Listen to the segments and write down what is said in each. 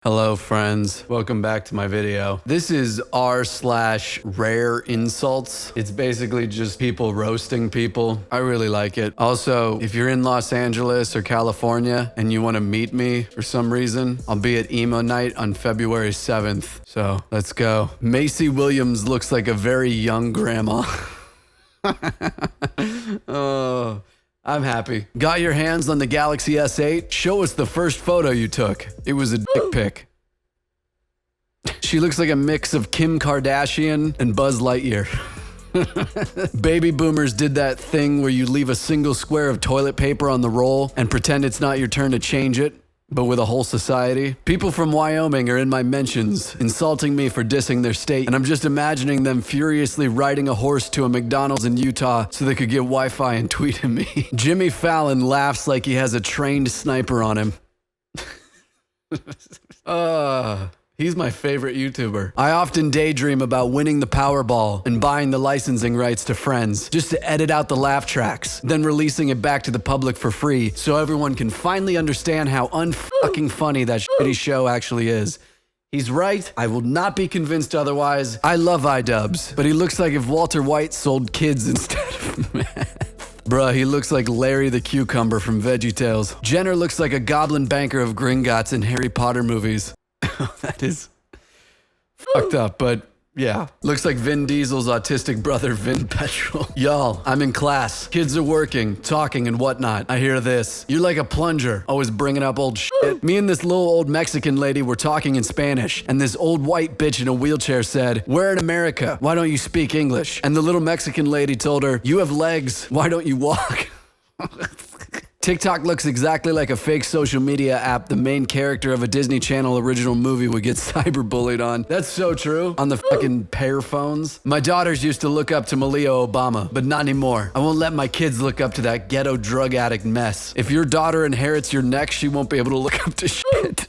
Hello friends, welcome back to my video. This is r/rareinsults. It's basically just people roasting people. I really like it. Also, if you're in Los Angeles or California and you want to meet me for some reason, I'll be at emo night on February 7th. So let's go. Macy Williams looks like a very young grandma. Oh, I'm happy. Got your hands on the Galaxy S8? Show us the first photo you took. It was a dick pic. She looks like a mix of Kim Kardashian and Buzz Lightyear. Baby boomers did that thing where you leave a single square of toilet paper on the roll and pretend it's not your turn to change it, but with a whole society. People from Wyoming are in my mentions, insulting me for dissing their state, and I'm just imagining them furiously riding a horse to a McDonald's in Utah so they could get Wi-Fi and tweet at me. Jimmy Fallon laughs like he has a trained sniper on him. He's my favorite YouTuber. I often daydream about winning the Powerball and buying the licensing rights to Friends just to edit out the laugh tracks, then releasing it back to the public for free so everyone can finally understand how unfucking funny that shitty show actually is. He's right. I will not be convinced otherwise. I love iDubbbz, but he looks like if Walter White sold kids instead of meth. Bruh, he looks like Larry the Cucumber from VeggieTales. Jenner looks like a goblin banker of Gringotts in Harry Potter movies. That is fucked up, but yeah. Looks like Vin Diesel's autistic brother, Vin Petrol. Y'all, I'm in class. Kids are working, talking, and whatnot. I hear this. You're like a plunger, always bringing up old shit. Me and this little old Mexican lady were talking in Spanish, and this old white bitch in a wheelchair said, "We're in America. Why don't you speak English?" And the little Mexican lady told her, "You have legs. Why don't you walk?" TikTok looks exactly like a fake social media app the main character of a Disney Channel original movie would get cyberbullied on. That's so true. On the fucking pear phones. My daughters used to look up to Malia Obama, but not anymore. I won't let my kids look up to that ghetto drug addict mess. If your daughter inherits your neck, she won't be able to look up to shit.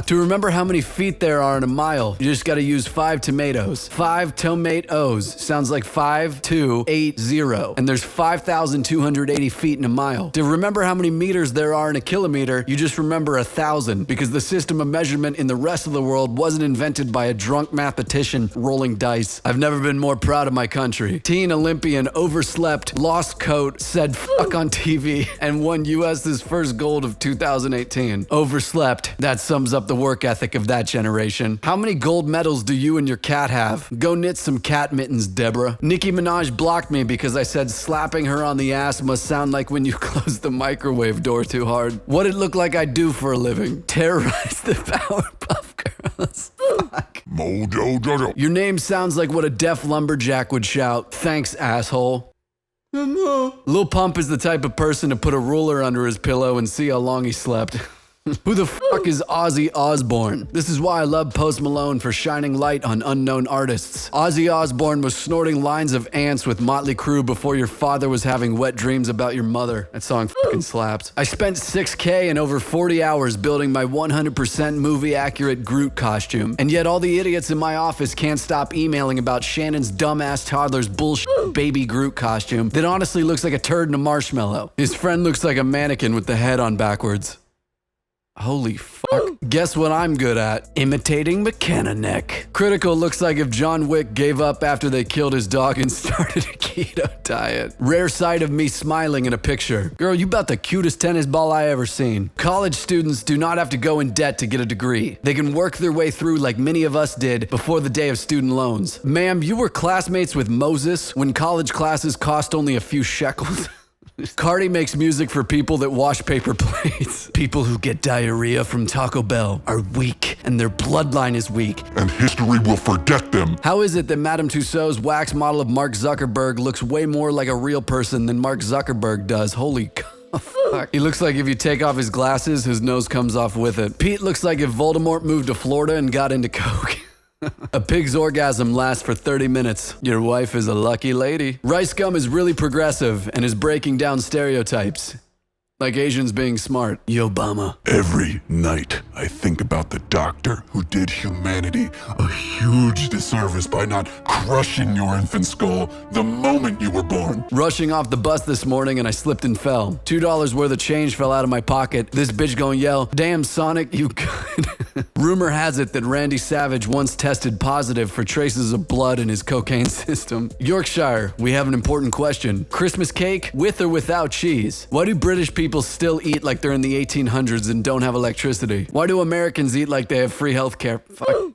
To remember how many feet there are in a mile, you just gotta use 5 tomatoes. 5 tomatoes sounds like 5280. And there's 5,280 feet in a mile. To remember how many meters there are in a kilometer, you just remember 1,000 because the system of measurement in the rest of the world wasn't invented by a drunk mathematician rolling dice. I've never been more proud of my country. Teen Olympian overslept, lost coat, said fuck on TV, and won US's first gold of 2018. Overslept. That sums up the work ethic of that generation. How many gold medals do you and your cat have? Go knit some cat mittens, Deborah. Nicki Minaj blocked me because I said slapping her on the ass must sound like when you close the microwave door too hard. What it look like I do for a living? Terrorize the Powerpuff Girls. Fuck. Mojo Jojo. Your name sounds like what a deaf lumberjack would shout. Thanks, asshole. Lil Pump is the type of person to put a ruler under his pillow and see how long he slept. Who the fuck is Ozzy Osbourne? This is why I love Post Malone for shining light on unknown artists. Ozzy Osbourne was snorting lines of ants with Motley Crue before your father was having wet dreams about your mother. That song fucking slaps. I spent $6K and over 40 hours building my 100% movie-accurate Groot costume. And yet all the idiots in my office can't stop emailing about Shannon's dumbass toddler's bullshit baby Groot costume that honestly looks like a turd in a marshmallow. His friend looks like a mannequin with the head on backwards. Holy fuck. Guess what I'm good at? Imitating McKenna neck. Critical looks like if John Wick gave up after they killed his dog and started a keto diet. Rare sight of me smiling in a picture. Girl, you about the cutest tennis ball I ever seen. College students do not have to go in debt to get a degree. They can work their way through like many of us did before the day of student loans. Ma'am, you were classmates with Moses when college classes cost only a few shekels. Cardi makes music for people that wash paper plates. People who get diarrhea from Taco Bell are weak, and their bloodline is weak. And history will forget them. How is it that Madame Tussauds wax model of Mark Zuckerberg looks way more like a real person than Mark Zuckerberg does? Holy fuck. He looks like if you take off his glasses, his nose comes off with it. Pete looks like if Voldemort moved to Florida and got into coke. A pig's orgasm lasts for 30 minutes. Your wife is a lucky lady. Rice gum is really progressive and is breaking down stereotypes. Like Asians being smart. Yo, Obama. Every night I think about the doctor who did humanity a huge disservice by not crushing your infant skull the moment you were born. Rushing off the bus this morning and I slipped and fell. $2 worth of change fell out of my pocket. This bitch gonna yell, "Damn, Sonic, you good." Rumor has it that Randy Savage once tested positive for traces of blood in his cocaine system. Yorkshire, we have an important question. Christmas cake with or without cheese? Why do British people still eat like they're in the 1800s and don't have electricity? Why do Americans eat like they have free healthcare? Fuck.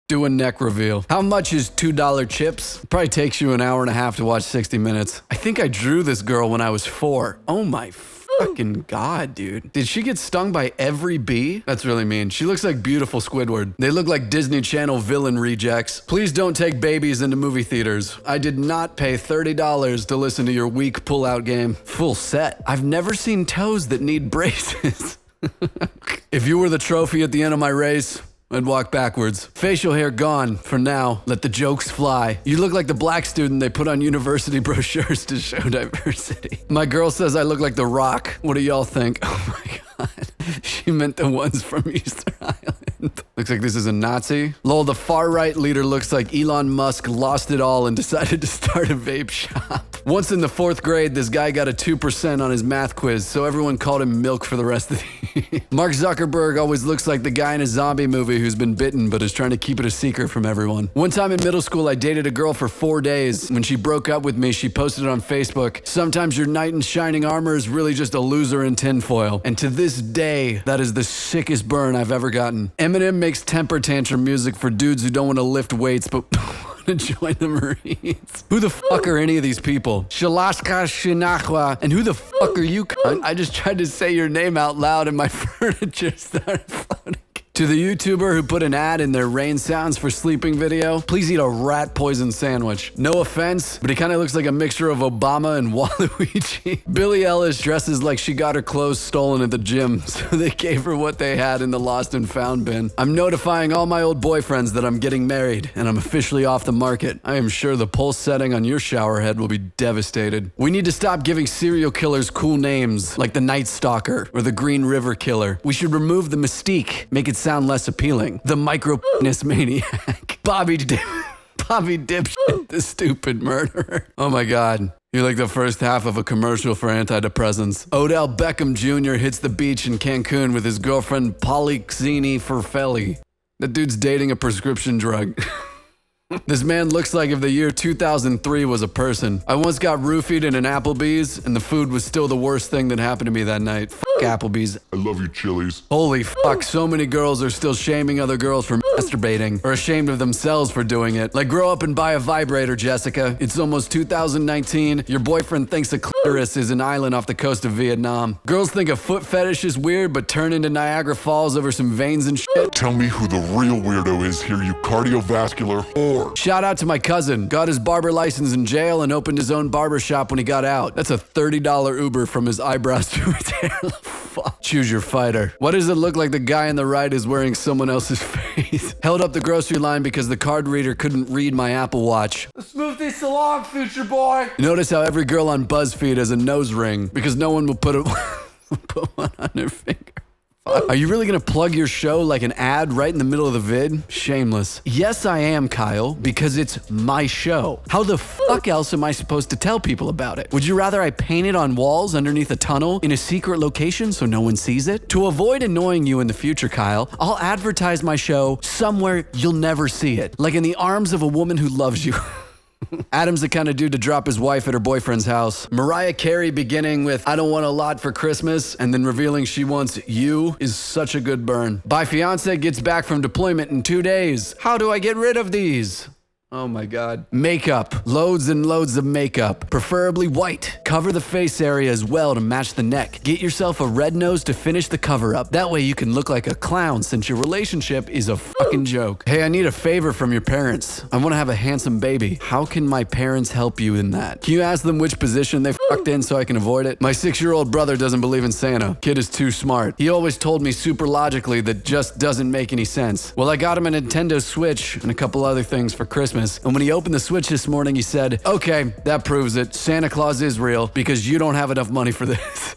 Do a neck reveal. How much is $2 chips? It probably takes you an hour and a half to watch 60 minutes. I think I drew this girl when I was 4. Oh my fucking God, dude. Did she get stung by every bee? That's really mean. She looks like beautiful Squidward. They look like Disney Channel villain rejects. Please don't take babies into movie theaters. I did not pay $30 to listen to your weak pull-out game. Full set. I've never seen toes that need braces. If you were the trophy at the end of my race, I'd walk backwards. Facial hair gone for now. Let the jokes fly. You look like the black student they put on university brochures to show diversity. My girl says I look like The Rock. What do y'all think? Oh my God. She meant the ones from Easter Island. Looks like this is a Nazi. Lol, the far-right leader looks like Elon Musk lost it all and decided to start a vape shop. Once in the 4th grade, this guy got a 2% on his math quiz, so everyone called him Milk for the rest of the year. Mark Zuckerberg always looks like the guy in a zombie movie who's been bitten but is trying to keep it a secret from everyone. One time in middle school, I dated a girl for 4 days. When she broke up with me, she posted it on Facebook. Sometimes your knight in shining armor is really just a loser in tinfoil. And to this day, that is the sickest burn I've ever gotten. Eminem makes temper tantrum music for dudes who don't want to lift weights but to join the Marines. Who the fuck are any of these people? Shalaska Shinakwa. And who the fuck are you, cunt? I just tried to say your name out loud and my furniture started floating. To the YouTuber who put an ad in their rain sounds for sleeping video, please eat a rat poison sandwich. No offense, but he kind of looks like a mixture of Obama and Waluigi. Billie Eilish dresses like she got her clothes stolen at the gym, so they gave her what they had in the lost and found bin. I'm notifying all my old boyfriends that I'm getting married, and I'm officially off the market. I am sure the pulse setting on your shower head will be devastated. We need to stop giving serial killers cool names, like the Night Stalker or the Green River Killer. We should remove the mystique, make it sound less appealing. The micro-penis maniac. Bobby Dipshit, the stupid murderer. Oh my God. You're like the first half of a commercial for antidepressants. Odell Beckham Jr. hits the beach in Cancun with his girlfriend Polixeni Ferfelli. That dude's dating a prescription drug. This man looks like if the year 2003 was a person. I once got roofied in an Applebee's, and the food was still the worst thing that happened to me that night. Fuck Applebee's. I love you, Chili's. Holy fuck, so many girls are still shaming other girls for masturbating, or ashamed of themselves for doing it. Like, grow up and buy a vibrator, Jessica. It's almost 2019. Your boyfriend thinks a clitoris is an island off the coast of Vietnam. Girls think a foot fetish is weird, but turn into Niagara Falls over some veins and shit. Tell me who the real weirdo is here, you cardiovascular whore. Shout out to my cousin. Got his barber license in jail and opened his own barber shop when he got out. That's a $30 Uber from his eyebrows to his hair. Fuck. Choose your fighter. Why does it look like the guy on the right is wearing someone else's face? Held up the grocery line because the card reader couldn't read my Apple Watch. Let's move this along, future boy. Notice how every girl on BuzzFeed has a nose ring because no one will put one on their finger. Are you really gonna plug your show like an ad right in the middle of the vid? Shameless. Yes, I am, Kyle, because it's my show. How the fuck else am I supposed to tell people about it? Would you rather I paint it on walls underneath a tunnel in a secret location so no one sees it? To avoid annoying you in the future, Kyle, I'll advertise my show somewhere you'll never see it, like in the arms of a woman who loves you. Adam's the kind of dude to drop his wife at her boyfriend's house. Mariah Carey beginning with "I don't want a lot for Christmas" and then revealing she wants you is such a good burn. My fiance gets back from deployment in 2 days. How do I get rid of these? Oh my God. Makeup. Loads and loads of makeup. Preferably white. Cover the face area as well to match the neck. Get yourself a red nose to finish the cover up. That way you can look like a clown since your relationship is a fucking joke. Hey, I need a favor from your parents. I want to have a handsome baby. How can my parents help you in that? Can you ask them which position they fucked in so I can avoid it? My 6-year-old brother doesn't believe in Santa. Kid is too smart. He always told me super logically that just doesn't make any sense. Well, I got him a Nintendo Switch and a couple other things for Christmas. And when he opened the Switch this morning, he said, "Okay, that proves it. Santa Claus is real because you don't have enough money for this."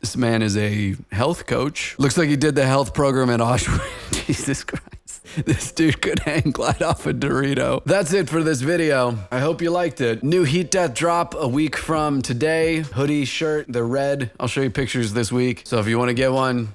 This man is a health coach. Looks like he did the health program at Auschwitz. Jesus Christ. This dude could hang glide off a Dorito. That's it for this video. I hope you liked it. New Heat Death drop a week from today. Hoodie, shirt, they're red. I'll show you pictures this week. So if you want to get one,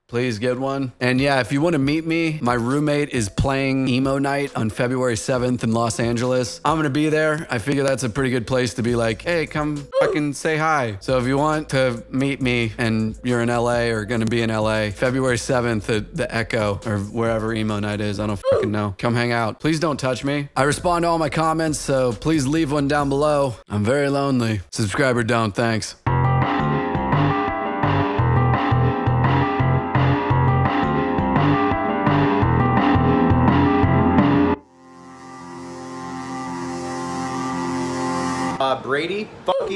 please get one. And yeah, if you want to meet me, my roommate is playing emo night on February 7th in Los Angeles. I'm gonna be there. I figure that's a pretty good place to be like, hey, come fucking say hi. So if you want to meet me and you're in LA or gonna be in LA, February 7th at the Echo or wherever emo night is, I don't fucking know. Come hang out. Please don't touch me. I respond to all my comments, so please leave one down below. I'm very lonely. Subscribe or don't, thanks. Brady, fuck you.